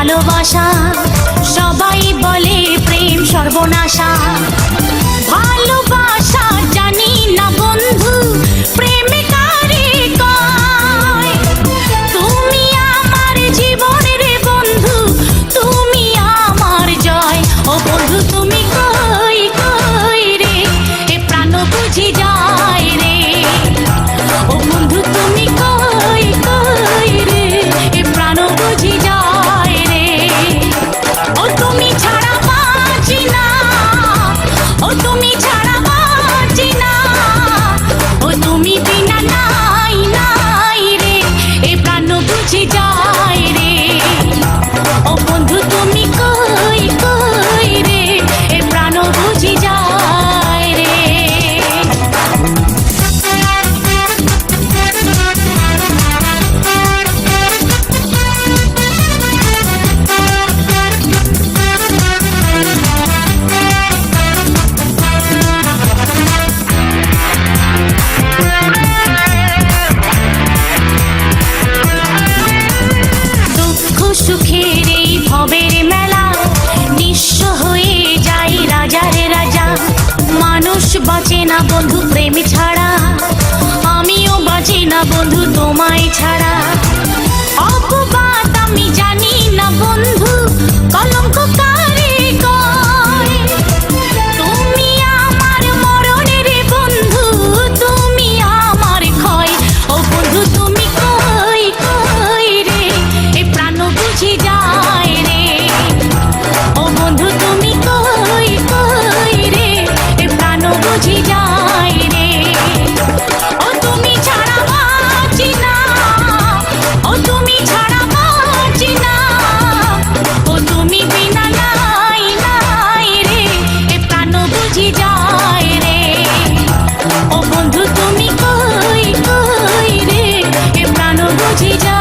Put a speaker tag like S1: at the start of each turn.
S1: ভালোবাসা, সবাই বলে প্রেম সর্বনাশা। ভালোবাসা জানি না বন্ধু, প্রেমে কারে কয়। তুমি আমার জীবনের বন্ধু, তুমি আমার জয়। ও বন্ধু তুমি কই কই রে, এ প্রাণ বুঝি যায় রে। ও বন্ধু তুমি কই কই রে, এ প্রাণ বুঝি যায় রে। ও তুমি ছাড়া বাঁচি না, ও তুমি ছাড়া বাঁচি না। ও তুমি বিনা নাই নাই রে, এ প্রাণ বুঝি যায় রে। ও বন্ধু তুমি কই কই রে, এ প্রাণ বুঝি যায় রে। দুঃখ সুখের এই ভবের মেলা, নিঃস্ব হয়ে যাই রাজার রাজা। মানুষ বাঁচে না বন্ধু প্রেম ছাড়া, আমিও বাঁচি না বন্ধু তোমায় ছাড়া। অপবাদ আমি জানি না বন্ধু, কলঙ্ক কারে কয়। তুমি আমার মরণের বন্ধু, তুমি আমার ক্ষয়। ও বন্ধু তুমি কই কই রে, এ প্রাণ বুঝি যায় রে। ও বন্ধু তুমি কই কই রে, এ প্রাণ বুঝি যায় রে। ও তুমি ছাড়া বাঁচি না, ও তুমি ছাড়া বাঁচি না। ও তুমি বিনা নাই নাই রে, এ প্রাণ বুঝি যায় রে। ও বন্ধু তুমি কই কই রে, এ প্রাণ বুঝি যায়।